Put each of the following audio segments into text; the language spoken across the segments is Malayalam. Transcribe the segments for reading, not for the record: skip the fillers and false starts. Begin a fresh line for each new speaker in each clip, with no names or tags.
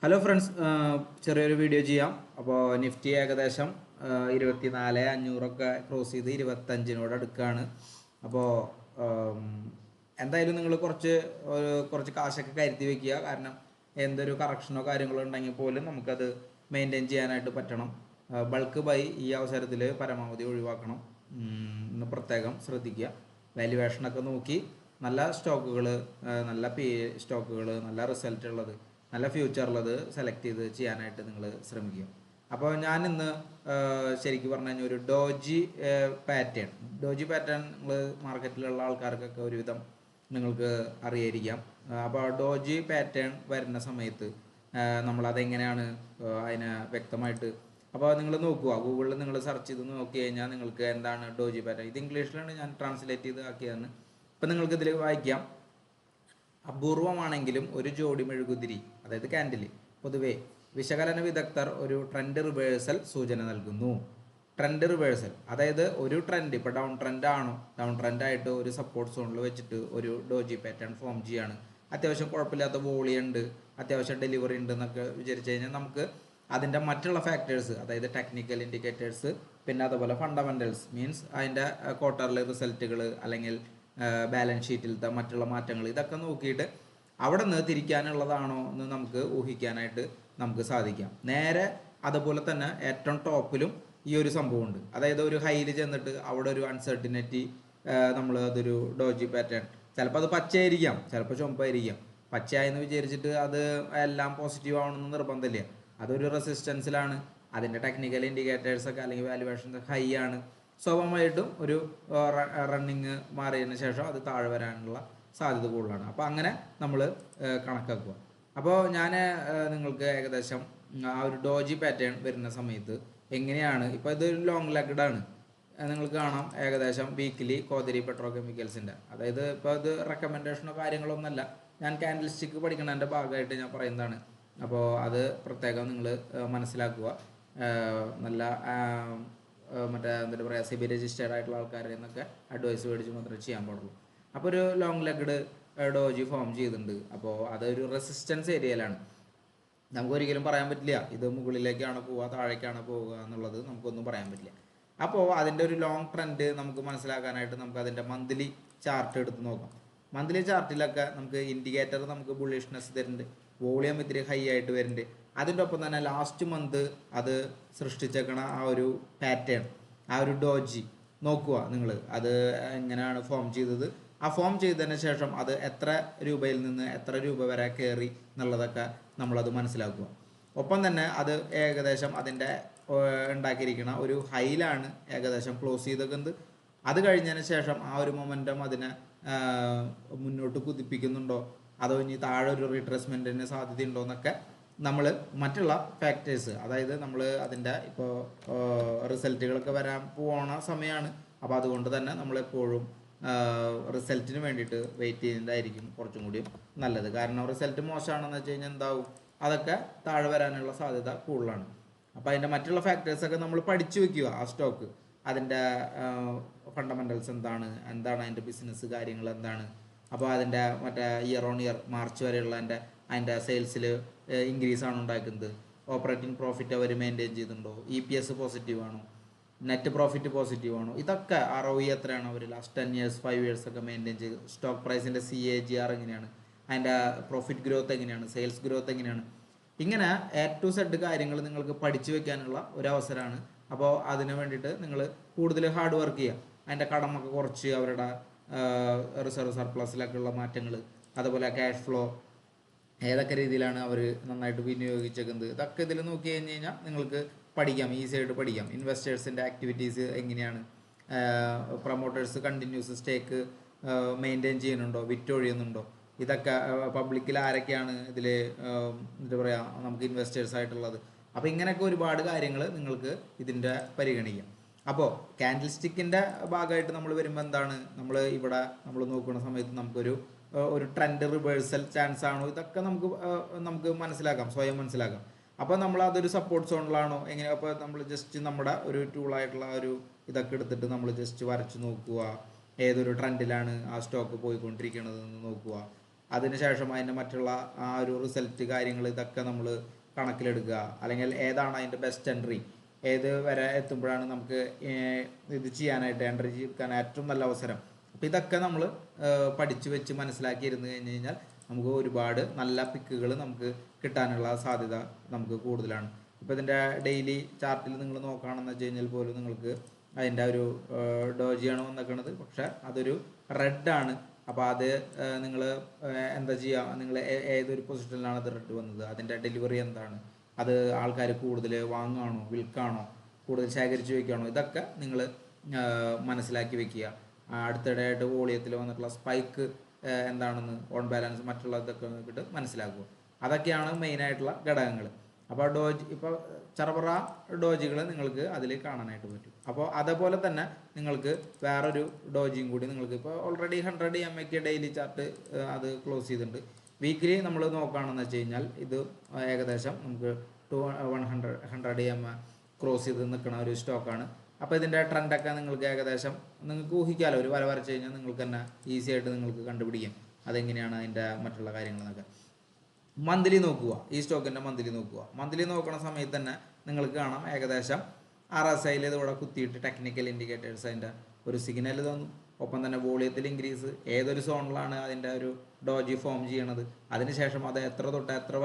ഹലോ ഫ്രണ്ട്സ്, ചെറിയൊരു വീഡിയോ ചെയ്യാം. അപ്പോൾ നിഫ്റ്റി ഏകദേശം 24,500 ക്രോസ് ചെയ്ത് 25 അടുക്കാണ്. അപ്പോൾ എന്തായാലും നിങ്ങൾ കുറച്ച് കാശൊക്കെ കരുതി വെക്കുക. കാരണം എന്തൊരു കറക്ഷനോ കാര്യങ്ങളോ ഉണ്ടെങ്കിൽ പോലും നമുക്കത് മെയിൻറ്റെയിൻ ചെയ്യാനായിട്ട് പറ്റണം. ബൾക്ക് ബൈ ഈ അവസരത്തിൽ പരമാവധി ഒഴിവാക്കണം. ഇന്ന് പ്രത്യേകം ശ്രദ്ധിക്കുക. വാല്യുവേഷനൊക്കെ നോക്കി നല്ല സ്റ്റോക്കുകൾ, നല്ല സ്റ്റോക്കുകൾ, നല്ല റിസൾട്ട് ഉള്ളത്, നല്ല ഫ്യൂച്ചറുള്ളത് സെലക്ട് ചെയ്ത് ചെയ്യാനായിട്ട് നിങ്ങൾ ശ്രമിക്കുക. അപ്പോൾ ഞാൻ ഇന്ന് ശരിക്കും പറഞ്ഞു കഴിഞ്ഞാൽ ഒരു ഡോജി പാറ്റേൺ നിങ്ങൾ മാർക്കറ്റിലുള്ള ആൾക്കാർക്കൊക്കെ ഒരുവിധം നിങ്ങൾക്ക് അറിയായിരിക്കാം. അപ്പോൾ ഡോജി പാറ്റേൺ വരുന്ന സമയത്ത് നമ്മളതെങ്ങനെയാണ് അതിനെ വ്യക്തമായിട്ട്, അപ്പോൾ നിങ്ങൾ നോക്കുക, ഗൂഗിളിൽ നിങ്ങൾ സെർച്ച് ചെയ്ത് നോക്കി കഴിഞ്ഞാൽ നിങ്ങൾക്ക് എന്താണ് ഡോജി പാറ്റേൺ. ഇത് ഇംഗ്ലീഷിലാണ് ഞാൻ ട്രാൻസ്ലേറ്റ് ചെയ്ത് ആക്കിയതെന്ന്. ഇപ്പം നിങ്ങൾക്ക് ഇതിൽ വായിക്കാം. അപൂർവമാണെങ്കിലും ഒരു ജോഡി മെഴുകുതിരി, അതായത് ക്യാൻഡിൽ, പൊതുവെ വിശകലന വിദഗ്ധർ ഒരു ട്രെൻഡ് റിവേഴ്സൽ സൂചന നൽകുന്നു. ട്രെൻഡ് റിവേഴ്സൽ അതായത് ഒരു ട്രെൻഡ് ഇപ്പോൾ ഡൗൺ ട്രെൻഡായിട്ട് ഒരു സപ്പോർട്ട് സോണിൽ വെച്ചിട്ട് ഒരു ഡോജി പാറ്റേൺ ഫോം ചെയ്യാണ്. അത്യാവശ്യം കുഴപ്പമില്ലാത്ത വോളിയം ഉണ്ട്, അത്യാവശ്യം ഡെലിവറി ഉണ്ട് എന്നൊക്കെ വിചാരിച്ചു കഴിഞ്ഞാൽ നമുക്ക് അതിൻ്റെ മറ്റുള്ള ഫാക്ടേഴ്സ്, അതായത് ടെക്നിക്കൽ ഇൻഡിക്കേറ്റേഴ്സ്, പിന്നെ അതുപോലെ ഫണ്ടമെൻ്റൽസ്, മീൻസ് അതിൻ്റെ ക്വാർട്ടർലി റിസൾട്ടുകൾ അല്ലെങ്കിൽ ബാലൻസ് ഷീറ്റിലത്തെ മറ്റുള്ള മാറ്റങ്ങൾ, ഇതൊക്കെ നോക്കിയിട്ട് അവിടെ നിന്ന് തിരിക്കാനുള്ളതാണോ എന്ന് നമുക്ക് ഊഹിക്കാനായിട്ട് നമുക്ക് സാധിക്കാം. നേരെ അതുപോലെ തന്നെ ഏറ്റവും ടോപ്പിലും ഈ ഒരു സംഭവമുണ്ട്. അതായത് ഒരു ഹൈയിൽ ചെന്നിട്ട് അവിടെ ഒരു അൺസർട്ടിനിറ്റി, നമ്മൾ അതൊരു ഡോജി പാറ്റേൺ, ചിലപ്പോൾ അത് പച്ചയായിരിക്കാം, ചിലപ്പോൾ ചുമപ്പായിരിക്കാം. പച്ചയായെന്ന് വിചാരിച്ചിട്ട് അത് എല്ലാം പോസിറ്റീവ് ആവണമെന്ന് നിർബന്ധമില്ല. അതൊരു റെസിസ്റ്റൻസിലാണ്, അതിൻ്റെ ടെക്നിക്കൽ ഇൻഡിക്കേറ്റേഴ്സൊക്കെ അല്ലെങ്കിൽ വാല്യുവേഷൻസ് ഹൈ ആണ്. സ്വാഭാവികമായിട്ടും ഒരു റണ്ണിങ് മാറിയതിന് ശേഷം അത് താഴെ വരാനുള്ള സാധ്യത കൂടുതലാണ്. അപ്പോൾ അങ്ങനെ നമ്മൾ കണക്കാക്കുക. അപ്പോൾ ഞാൻ നിങ്ങൾക്ക് ഏകദേശം ആ ഒരു ഡോജി പാറ്റേൺ വരുന്ന സമയത്ത് എങ്ങനെയാണ്, ഇപ്പോൾ ഇത് ലോങ് ലെഗ്ഡ് ആണ്, നിങ്ങൾക്ക് കാണാം. ഏകദേശം വീക്കിലി കോതരി പെട്രോ കെമിക്കൽസിൻ്റെ, അതായത് ഇപ്പോൾ ഇത് റെക്കമെൻഡേഷനോ കാര്യങ്ങളൊന്നുമല്ല, ഞാൻ ക്യാൻഡിൽ സ്റ്റിക്ക് പഠിക്കുന്നതിൻ്റെ ഭാഗമായിട്ട് ഞാൻ പറയുന്നതാണ്. അപ്പോൾ അത് പ്രത്യേകം നിങ്ങൾ മനസ്സിലാക്കുക. നല്ല മറ്റേ എന്താ പറയുക, സിബി രജിസ്റ്റേർഡ് ആയിട്ടുള്ള ആൾക്കാരിൽ നിന്നൊക്കെ അഡ്വൈസ് മേടിച്ച് മാത്രമേ ചെയ്യാൻ പാടുള്ളൂ. അപ്പോൾ ഒരു ലോങ് ലെഗ്ഡ് ഡോജി ഫോം ചെയ്തിട്ടുണ്ട്. അപ്പോൾ അതൊരു റെസിസ്റ്റൻസ് ഏരിയയിലാണ്. നമുക്കൊരിക്കലും പറയാൻ പറ്റില്ല ഇത് മുകളിലേക്കാണ് പോവുക താഴേക്കാണ് പോവുക എന്നുള്ളത് നമുക്കൊന്നും പറയാൻ പറ്റില്ല. അപ്പോൾ അതിൻ്റെ ഒരു ലോങ് ട്രെൻഡ് നമുക്ക് മനസ്സിലാക്കാനായിട്ട് നമുക്ക് അതിൻ്റെ മന്ത്ലി ചാർട്ട് എടുത്ത് നോക്കാം. മന്ത്ലി ചാർട്ടിലൊക്കെ നമുക്ക് ഇൻഡിക്കേറ്റർ നമുക്ക് ബുള്ളിഷ്നെസ് തരുന്നുണ്ട്, വോളിയം ഇത്തിരി ഹൈ ആയിട്ട് വരുന്നുണ്ട്. അതിൻ്റെ ഒപ്പം തന്നെ ലാസ്റ്റ് മന്ത് അത് സൃഷ്ടിച്ചേക്കണ ആ ഒരു പാറ്റേൺ, ആ ഒരു ഡോജി നോക്കുക നിങ്ങൾ, അത് എങ്ങനെയാണ് ഫോം ചെയ്തത്. ആ ഫോം ചെയ്തതിന് ശേഷം അത് എത്ര രൂപയിൽ നിന്ന് എത്ര രൂപ വരെ കയറി എന്നുള്ളതൊക്കെ നമ്മളത് മനസ്സിലാക്കുക. ഒപ്പം തന്നെ അത് ഏകദേശം അതിൻ്റെ ഉണ്ടാക്കിയിരിക്കുന്ന ഒരു ഹൈയിലാണ് ഏകദേശം ക്ലോസ് ചെയ്തേക്കുന്നത്. അത് കഴിഞ്ഞതിന് ശേഷം ആ ഒരു മൊമെൻറ്റം അതിനെ മുന്നോട്ട് കുതിപ്പിക്കുന്നുണ്ടോ, അതോ ഇനി താഴെ ഒരു റീട്രേസ്മെൻറ്റിന് സാധ്യതയുണ്ടോ എന്നൊക്കെ നമ്മൾ മറ്റുള്ള ഫാക്ടേഴ്സ്, അതായത് നമ്മൾ അതിൻ്റെ ഇപ്പോൾ റിസൾട്ടുകളൊക്കെ വരാൻ പോകുന്ന സമയമാണ്. അപ്പോൾ അതുകൊണ്ട് തന്നെ നമ്മളെപ്പോഴും റിസൾട്ടിന് വേണ്ടിയിട്ട് വെയിറ്റ് ചെയ്യുന്നതായിരിക്കും കുറച്ചും കൂടി നല്ലത്. കാരണം റിസൾട്ട് മോശമാണെന്ന് വെച്ച് കഴിഞ്ഞാൽ എന്താവും, അതൊക്കെ താഴെ വരാനുള്ള സാധ്യത കൂടുതലാണ്. അപ്പോൾ അതിൻ്റെ മറ്റുള്ള ഫാക്ടേഴ്സൊക്കെ നമ്മൾ പഠിച്ചു വയ്ക്കുക. ആ സ്റ്റോക്ക് അതിൻ്റെ ഫണ്ടമെൻ്റൽസ് എന്താണ് അതിൻ്റെ ബിസിനസ് കാര്യങ്ങൾ എന്താണ്, അപ്പോൾ അതിൻ്റെ മറ്റേ ഇയർ ഓൺ ഇയർ മാർച്ച് വരെയുള്ള അതിൻ്റെ സെയിൽസിൽ ഇൻക്രീസ് ആണ് ഉണ്ടാക്കുന്നത്, ഓപ്പറേറ്റിംഗ് പ്രോഫിറ്റ് അവർ മെയിൻറ്റെയിൻ ചെയ്യുന്നുണ്ടോ, EPS പോസിറ്റീവ് ആണോ, നെറ്റ് പ്രോഫിറ്റ് പോസിറ്റീവ് ആണോ, ഇതൊക്കെ ROE എത്രയാണ് അവർ ലാസ്റ്റ് 10 years 5 years ഒക്കെ മെയിൻറ്റെയിൻ ചെയ്ത്, സ്റ്റോക്ക് പ്രൈസിൻ്റെ CAGR എങ്ങനെയാണ്, അതിൻ്റെ പ്രോഫിറ്റ് ഗ്രോത്ത് എങ്ങനെയാണ്, സെയിൽസ് ഗ്രോത്ത് എങ്ങനെയാണ്, ഇങ്ങനെ A to Z കാര്യങ്ങൾ നിങ്ങൾക്ക് പഠിച്ചു വെക്കാനുള്ള ഒരവസരമാണ്. അപ്പോൾ അതിന് വേണ്ടിയിട്ട് നിങ്ങൾ കൂടുതൽ ഹാർഡ് വർക്ക് ചെയ്യുക. അതിൻ്റെ കടമൊക്കെ കുറച്ച് അവരുടെ റിസർവ് സർപ്ലസിലൊക്കെ ഉള്ള മാറ്റങ്ങൾ, അതുപോലെ ക്യാഷ് ഫ്ലോ ഏതൊക്കെ രീതിയിലാണ് അവർ നന്നായിട്ട് വിനിയോഗിച്ചേക്കുന്നത്, ഇതൊക്കെ ഇതിൽ നോക്കി കഴിഞ്ഞ് കഴിഞ്ഞാൽ നിങ്ങൾക്ക് പഠിക്കാം, ഈസി ആയിട്ട് പഠിക്കാം. ഇൻവെസ്റ്റേഴ്സിൻ്റെ ആക്ടിവിറ്റീസ് എങ്ങനെയാണ്, പ്രൊമോട്ടേഴ്സ് കണ്ടിന്യൂസ് സ്റ്റേക്ക് മെയിൻറ്റെയിൻ ചെയ്യുന്നുണ്ടോ, വിറ്റൊഴിയുന്നുണ്ടോ, ഇതൊക്കെ പബ്ലിക്കിൽ ആരൊക്കെയാണ് ഇതിൽ എന്താ പറയുക നമുക്ക് ഇൻവെസ്റ്റേഴ്സ് ആയിട്ടുള്ളത്. അപ്പോൾ ഇങ്ങനെയൊക്കെ ഒരുപാട് കാര്യങ്ങൾ നിങ്ങൾക്ക് ഇതിൻ്റെ പരിഗണിക്കാം. അപ്പോൾ ക്യാൻഡിൽ സ്റ്റിക്കിൻ്റെ ഭാഗമായിട്ട് നമ്മൾ വരുമ്പോൾ എന്താണ്, നമ്മൾ നോക്കുന്ന സമയത്ത് നമുക്കൊരു ട്രെൻഡ് റിവേഴ്സൽ ചാൻസ് ആണോ, ഇതൊക്കെ നമുക്ക് മനസ്സിലാക്കാം, സ്വയം മനസ്സിലാക്കാം. അപ്പോൾ നമ്മൾ അതൊരു സപ്പോർട്ട് സോണിലാണോ എങ്ങനെ, അപ്പോൾ നമ്മൾ ജസ്റ്റ് നമ്മുടെ ഒരു ടൂളായിട്ടുള്ള ഒരു ഇതൊക്കെ എടുത്തിട്ട് നമ്മൾ ജസ്റ്റ് വരച്ച് നോക്കുക, ഏതൊരു ട്രെൻഡിലാണ് ആ സ്റ്റോക്ക് പോയിക്കൊണ്ടിരിക്കുന്നത് എന്ന് നോക്കുക. അതിനുശേഷം അതിൻ്റെ മറ്റുള്ള ആ ഒരു റിസൾട്ട് കാര്യങ്ങൾ ഇതൊക്കെ നമ്മൾ കണക്കിലെടുക്കുക. അല്ലെങ്കിൽ ഏതാണ് അതിൻ്റെ ബെസ്റ്റ് എൻട്രി, ഏത് വരെ എത്തുമ്പോഴാണ് നമുക്ക് ഇത് ചെയ്യാനായിട്ട് എൻട്രി ചെയ്യിക്കാൻ ഏറ്റവും നല്ല അവസരം. അപ്പോൾ ഇതൊക്കെ നമ്മൾ പഠിച്ചു വെച്ച് മനസ്സിലാക്കി ഇരുന്ന് കഴിഞ്ഞ് കഴിഞ്ഞാൽ നമുക്ക് ഒരുപാട് നല്ല പിക്കുകൾ നമുക്ക് കിട്ടാനുള്ള സാധ്യത നമുക്ക് കൂടുതലാണ്. ഇപ്പോൾ ഇതിൻ്റെ ഡെയിലി ചാർട്ടിൽ നിങ്ങൾ നോക്കുകയാണെന്ന് വെച്ച് കഴിഞ്ഞാൽ പോലും നിങ്ങൾക്ക് അതിൻ്റെ ഒരു ഡോജിയാണ് വന്നിരിക്കുന്നത്, പക്ഷേ അതൊരു റെഡാണ്. അപ്പോൾ അത് നിങ്ങൾ എന്താ ചെയ്യുക, നിങ്ങൾ ഏതൊരു പൊസിഷനിലാണ് അത് റെഡ് വന്നത്, അതിൻ്റെ ഡെലിവറി എന്താണ്, അത് ആൾക്കാർ കൂടുതൽ വാങ്ങുകയാണോ വിൽക്കുകയാണോ കൂടുതൽ ശേഖരിച്ച് വയ്ക്കുകയാണോ, ഇതൊക്കെ നിങ്ങൾ മനസ്സിലാക്കി വെക്കുക. അടുത്തിടെയായിട്ട് വോളിയത്തിൽ വന്നിട്ടുള്ള സ്പൈക്ക് എന്താണെന്ന്, ഓൺ ബാലൻസ് മറ്റുള്ള ഇതൊക്കെ നോക്കിയിട്ട് മനസ്സിലാക്കുക. അതൊക്കെയാണ് മെയിനായിട്ടുള്ള ഘടകങ്ങൾ. അപ്പോൾ ഡോജ് ഇപ്പോൾ ചെറുപറ ഡോജികൾ നിങ്ങൾക്ക് അതിൽ കാണാനായിട്ട് പറ്റും. അപ്പോൾ അതേപോലെ തന്നെ നിങ്ങൾക്ക് വേറൊരു ഡോജിയും കൂടി നിങ്ങൾക്ക് ഇപ്പോൾ ഓൾറെഡി 100 MA ഡെയിലി ചാർട്ട് അത് ക്ലോസ് ചെയ്തിട്ടുണ്ട്. വീക്കിലി നമ്മൾ നോക്കുകയാണെന്ന് വെച്ച് കഴിഞ്ഞാൽ ഇത് ഏകദേശം നമുക്ക് 100 MA ക്രോസ് ചെയ്ത് നിൽക്കുന്ന ഒരു സ്റ്റോക്കാണ്. അപ്പോൾ ഇതിൻ്റെ ട്രെൻഡൊക്കെ നിങ്ങൾക്ക് ഏകദേശം നിങ്ങൾക്ക് ഊഹിക്കാമല്ലോ. ഒരു വര വരച്ച് കഴിഞ്ഞാൽ നിങ്ങൾക്ക് തന്നെ ഈസി ആയിട്ട് നിങ്ങൾക്ക് കണ്ടുപിടിക്കാം അതെങ്ങനെയാണ് അതിൻ്റെ മറ്റുള്ള കാര്യങ്ങളെന്നൊക്കെ. മന്ത്ലി നോക്കുക, ഈ സ്റ്റോക്കിൻ്റെ മന്ത്ലി നോക്കുക. മന്ത്ലി നോക്കുന്ന സമയത്ത് തന്നെ നിങ്ങൾക്ക് കാണാം ഏകദേശം RSIയിൽ ഇതിവിടെ കുത്തിയിട്ട് ടെക്നിക്കൽ ഇൻഡിക്കേറ്റേഴ്സ് അതിൻ്റെ ഒരു സിഗ്നൽ തോന്നും. ഒപ്പം തന്നെ വോളിയത്തിൽ ഇൻക്രീസ്, ഏതൊരു സോണിലാണ് അതിൻ്റെ ഒരു ഡോജി ഫോം ചെയ്യണത്, അതിനുശേഷം അത് എത്ര തൊട്ട് എത്ര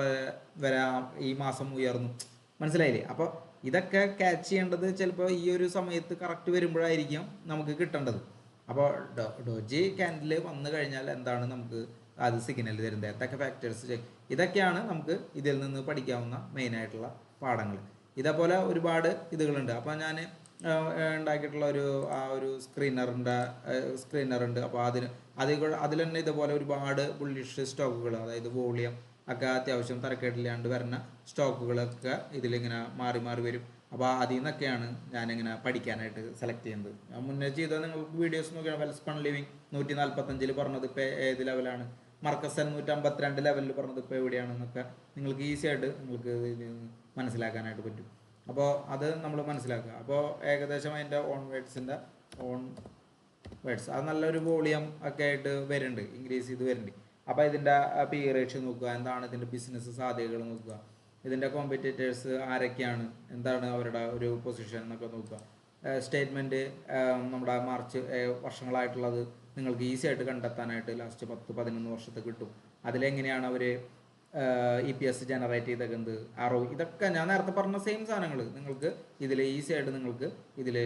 വരെ ഈ മാസം ഉയർന്നു, മനസ്സിലായില്ലേ? അപ്പോൾ ഇതൊക്കെ ക്യാച്ച് ചെയ്യേണ്ടത് ചിലപ്പോൾ ഈ ഒരു സമയത്ത് കറക്റ്റ് വരുമ്പോഴായിരിക്കും നമുക്ക് കിട്ടേണ്ടത്. അപ്പോൾ ഡോജി ക്യാൻഡിൽ വന്നു കഴിഞ്ഞാൽ എന്താണ് നമുക്ക് അത് സിഗ്നൽ തരുന്നത്, എന്തൊക്കെ ഫാക്ടേഴ്സ്, ഇതൊക്കെയാണ് നമുക്ക് ഇതിൽ നിന്ന് പഠിക്കാവുന്ന മെയിനായിട്ടുള്ള പാഠങ്ങൾ. ഇതേപോലെ ഒരുപാട് ഇതുകളുണ്ട്. അപ്പോൾ ഞാൻ ഉണ്ടാക്കിയിട്ടുള്ള ഒരു സ്ക്രീനറുണ്ട്. അപ്പോൾ അതിൽ തന്നെ ഇതുപോലെ ഒരുപാട് ബുള്ളിഷ് സ്റ്റോക്കുകൾ, അതായത് വോളിയം ഒക്കെ അത്യാവശ്യം തരക്കേടില്ലാണ്ട് വരുന്ന സ്റ്റോക്കുകളൊക്കെ ഇതിലിങ്ങനെ മാറി മാറി വരും. അപ്പോൾ അതിൽ നിന്നൊക്കെയാണ് ഞാനിങ്ങനെ പഠിക്കാനായിട്ട് സെലക്ട് ചെയ്യുന്നത്. ഞാൻ മുന്നേ ചെയ്ത നിങ്ങൾക്ക് വീഡിയോസ് നോക്കിയാൽ വെൽസ്പൺ ലിവിങ് 145 പറഞ്ഞത് ഇപ്പോൾ ഏത് ലെവലാണ്, മർക്കസൻ 152 ലെവലിൽ പറഞ്ഞത് ഇപ്പോൾ എവിടെയാണെന്നൊക്കെ നിങ്ങൾക്ക് ഈസി ആയിട്ട് നിങ്ങൾക്ക് മനസ്സിലാക്കാനായിട്ട് പറ്റും. അപ്പോൾ അത് നമ്മൾ മനസ്സിലാക്കുക. അപ്പോൾ ഏകദേശം അതിൻ്റെ ഓൺ വേർഡ്സ് അത് നല്ലൊരു വോളിയം ഒക്കെ ആയിട്ട് വരുന്നുണ്ട്, ഇൻക്രീസ് ചെയ്ത് വരുന്നുണ്ട്. അപ്പോൾ ഇതിൻ്റെ പി റേഷ്യോ നോക്കുക, എന്താണ് ഇതിൻ്റെ ബിസിനസ് സാധ്യതകൾ നോക്കുക, ഇതിൻ്റെ കോമ്പറ്റീറ്റേഴ്സ് ആരൊക്കെയാണ്, എന്താണ് അവരുടെ ഒരു പൊസിഷൻ എന്നൊക്കെ നോക്കുക. സ്റ്റേറ്റ്മെൻറ്റ് നമ്മുടെ മാർച്ച് വർഷങ്ങളായിട്ടുള്ളത് നിങ്ങൾക്ക് ഈസി ആയിട്ട് കണ്ടെത്താനായിട്ട് ലാസ്റ്റ് 10-11 വർഷത്തെ കിട്ടും. അതിലെങ്ങനെയാണ് അവർ EPS ജനറേറ്റ് ചെയ്തേക്കുന്നത്, ഇതൊക്കെ ഞാൻ നേരത്തെ പറഞ്ഞ സെയിം സാധനങ്ങൾ നിങ്ങൾക്ക് ഇതിൽ ഈസി ആയിട്ട് നിങ്ങൾക്ക് ഇതിൽ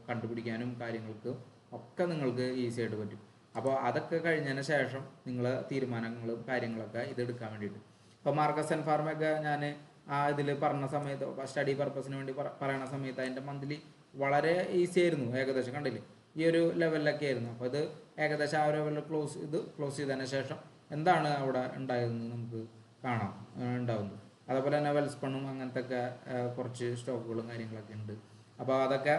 കണ്ടുപിടിക്കാനും കാര്യങ്ങൾക്ക് ഒക്കെ നിങ്ങൾക്ക് ഈസി ആയിട്ട് പറ്റും. അപ്പോൾ അതൊക്കെ കഴിഞ്ഞതിന് ശേഷം നിങ്ങൾ തീരുമാനങ്ങളും കാര്യങ്ങളൊക്കെ ഇതെടുക്കാൻ വേണ്ടിയിട്ട്. ഇപ്പോൾ മാർക്കസ് ആൻഡ് ഫാർമൊക്കെ ഞാൻ ഇതിൽ പറഞ്ഞ സമയത്ത് സ്റ്റഡി പർപ്പസിന് വേണ്ടി പറയണ സമയത്ത് അതിൻ്റെ മന്ത്ലി വളരെ ഈസി ആയിരുന്നു. ഏകദേശം കണ്ടില്ലേ ഈ ഒരു ലെവലിലൊക്കെ ആയിരുന്നു. അപ്പോൾ ഇത് ഏകദേശം ആ ഒരു ലെവലിൽ ക്ലോസ് ചെയ്തതിന് ശേഷം എന്താണ് അവിടെ ഉണ്ടായതെന്ന് നമുക്ക് കാണാം ഉണ്ടാവുന്നത്. അതേപോലെ തന്നെ വെൽസ്പണ്ണും അങ്ങനത്തെ ഒക്കെ കുറച്ച് സ്റ്റോക്കുകളും കാര്യങ്ങളൊക്കെ ഉണ്ട്. അപ്പോൾ അതൊക്കെ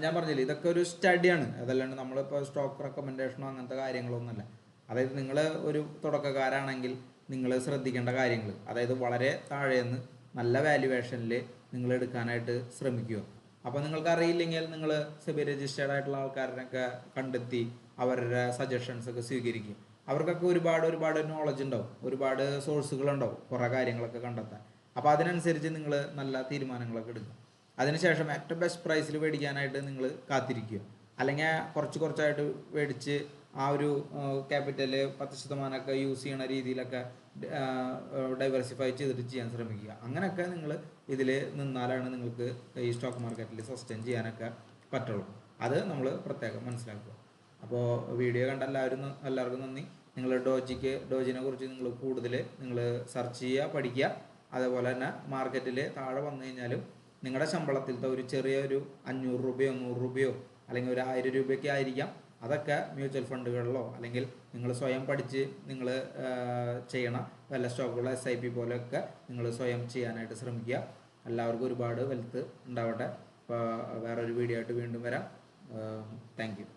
ഞാൻ പറഞ്ഞില്ലേ ഇതൊക്കെ ഒരു സ്റ്റഡിയാണ്, അതല്ലാണ്ട് നമ്മളിപ്പോൾ സ്റ്റോക്ക് റെക്കമെൻഡേഷനോ അങ്ങനത്തെ കാര്യങ്ങളൊന്നുമല്ല. അതായത് നിങ്ങൾ ഒരു തുടക്കക്കാരാണെങ്കിൽ നിങ്ങൾ ശ്രദ്ധിക്കേണ്ട കാര്യങ്ങൾ, അതായത് വളരെ താഴേന്ന് നല്ല വാല്യുവേഷനിൽ നിങ്ങൾ എടുക്കാനായിട്ട് ശ്രമിക്കുക. അപ്പോൾ നിങ്ങൾക്ക് അറിയില്ലെങ്കിൽ നിങ്ങൾ സെബി രജിസ്റ്റേർഡ് ആയിട്ടുള്ള ആൾക്കാരനൊക്കെ കണ്ടെത്തി അവരുടെ സജഷൻസ് ഒക്കെ സ്വീകരിക്കുക. അവർക്കൊക്കെ ഒരുപാട് നോളജ് ഉണ്ടാവും, ഒരുപാട് സോഴ്സുകളുണ്ടാവും കുറേ കാര്യങ്ങളൊക്കെ കണ്ടെത്താൻ. അപ്പോൾ അതിനനുസരിച്ച് നിങ്ങൾ നല്ല തീരുമാനങ്ങളൊക്കെ എടുക്കുക. അതിനുശേഷം ഏറ്റവും ബെസ്റ്റ് പ്രൈസിൽ മേടിക്കാനായിട്ട് നിങ്ങൾ കാത്തിരിക്കുക. അല്ലെങ്കിൽ കുറച്ചായിട്ട് മേടിച്ച് ആ ഒരു ക്യാപിറ്റൽ 10% യൂസ് ചെയ്യണ രീതിയിലൊക്കെ ഡൈവേഴ്സിഫൈ ചെയ്തിട്ട് ചെയ്യാൻ ശ്രമിക്കുക. അങ്ങനെയൊക്കെ നിങ്ങൾ ഇതിൽ നിന്നാലാണ് നിങ്ങൾക്ക് ഈ സ്റ്റോക്ക് മാർക്കറ്റിൽ സസ്റ്റെയിൻ ചെയ്യാനൊക്കെ പറ്റുള്ളൂ. അത് നമ്മൾ പ്രത്യേകം മനസ്സിലാക്കുക. അപ്പോൾ വീഡിയോ കണ്ട എല്ലാവർക്കും നന്ദി. നിങ്ങൾ ഡോജിനെ കുറിച്ച് നിങ്ങൾ കൂടുതൽ നിങ്ങൾ സെർച്ച് ചെയ്യുക, പഠിക്കുക. അതേപോലെ തന്നെ മാർക്കറ്റിൽ താഴെ വന്നു കഴിഞ്ഞാലും നിങ്ങളുടെ ശമ്പളത്തിലത്തെ ഒരു ചെറിയൊരു 500 രൂപയോ 100 രൂപയോ അല്ലെങ്കിൽ ഒരു 1000 രൂപയൊക്കെ ആയിരിക്കാം. അതൊക്കെ മ്യൂച്വൽ ഫണ്ടുകളിലോ അല്ലെങ്കിൽ നിങ്ങൾ സ്വയം പഠിച്ച് നിങ്ങൾ ചെയ്യണ വല്ല സ്റ്റോക്കുകളോ SIP പോലെയൊക്കെ നിങ്ങൾ സ്വയം ചെയ്യാനായിട്ട് ശ്രമിക്കുക. എല്ലാവർക്കും ഒരുപാട് വെൽത്ത് ഉണ്ടാവട്ടെ. അപ്പോൾ വേറൊരു വീഡിയോ ആയിട്ട് വീണ്ടും വരാം. Thank you.